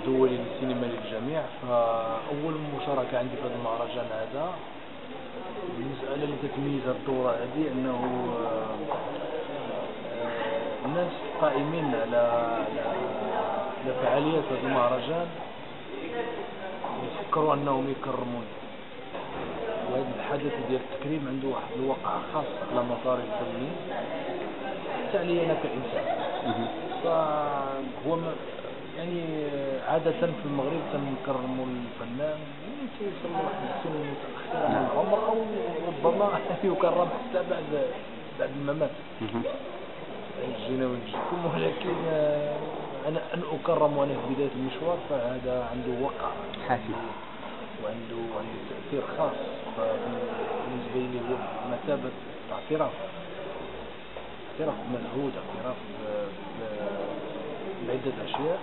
الدولي للسينما للجميع. فأول مشاركة عندي في هذا المهرجان هذا. المسألة اللي تتميز الدورة هذه أنه الناس قائمين على فعاليات هذا المهرجان يفكروا أنهم يكرمون، وهذا الحدث ديال التكريم عنده واحد الوقع خاص على مسار الفني حتى علي أنا كإنسان. فهو يعني عادة في المغرب تنكرموا الفنان يوصل لواحد السن متأخرة من العمر، أو ربما يكرم حتى بعد الممات. جينا ونجيكم، ولكن أنا أن أكرم وأنا في بداية المشوار فهذا عنده وقع حافز وعنده تأثير خاص. فبالنسبة لي هو مثابة اعتراف مجهود، اعتراف بعدة أشياء،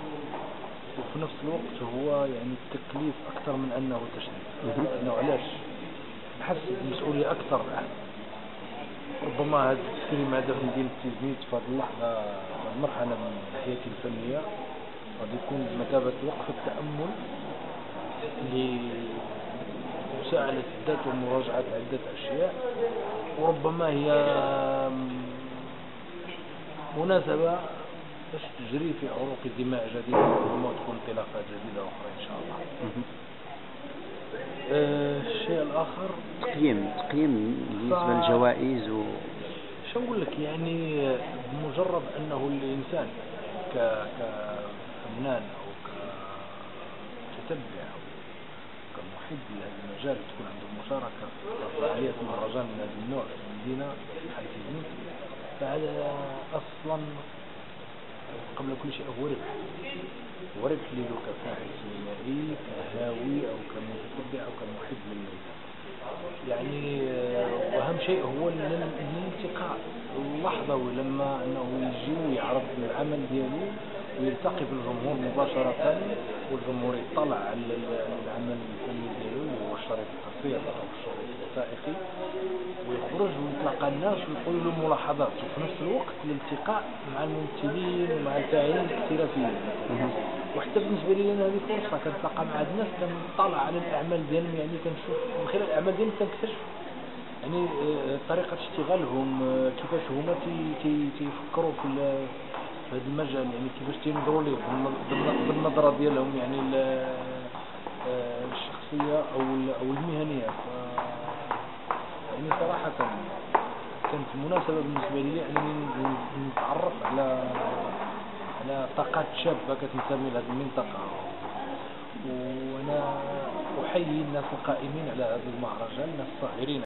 وفي نفس الوقت هو يعني التكليف أكثر من أنه تشريف. لأنه علاش نحس بمسؤولية أكثر. ربما هذا التكريم هذا في مدينة تيزنيت في هذه اللحظة، في المرحلة من حياتي الفنية، قد يكون بمثابة وقفة تأمل لمساعدة الذات ومراجعة عدة أشياء، وربما هي مناسبة باش تجري في عروق دماء جديدة، وربما تكون انطلاقات جديدة أخرى إن شاء الله. الشيء الآخر تقييم بالنسبة للجوائز شو نقول لك، يعني بمجرد أنه الإنسان كفنان أو كمتتبع أو كمحب لهذا المجال تكون عنده مشاركة في فعاليات مهرجان من هذا النوع في المدينة بحال تيزنيت، فهذا أصلا قبل كل شيء هو ربح له كفاعل سينمائي، كهاوي أو كمتتبع أو كمحب للميدان. يعني وأهم شيء هو الالتقاء اللحظوي، لما أنه يجي ويعرض العمل ديالو ويلتقي بالجمهور مباشرة، والجمهور يطلع على العمل الفني ديالو هو الشريط القصير أو الشريط الوثائقي، ويخرج ويتلقى الناس ويقول له ملاحظات، وفي نفس الوقت الالتقاء مع الممثلين ومع الفاعلين الاحترافيين. وحتى بالنسبة لي أنا هذه فرصة كنتلاقى مع الناس، كنطلع على الأعمال ديالهم، يعني كنشوف من خلال الأعمال ديالهم كنكتشف يعني طريقة اشتغالهم، كيفاش هما تيفكروا في هذا المجال، يعني كيفاش تينظروا ليه بالنظرة ديالهم، يعني الشخصية أو المهنية. يعني صراحة كانت مناسبة بالنسبة لي أنني نتعرف على طاقات شابة كتنتمي لهذه المنطقة، وأنا أحيي الناس القائمين على هذا المهرجان، الناس الصاغرين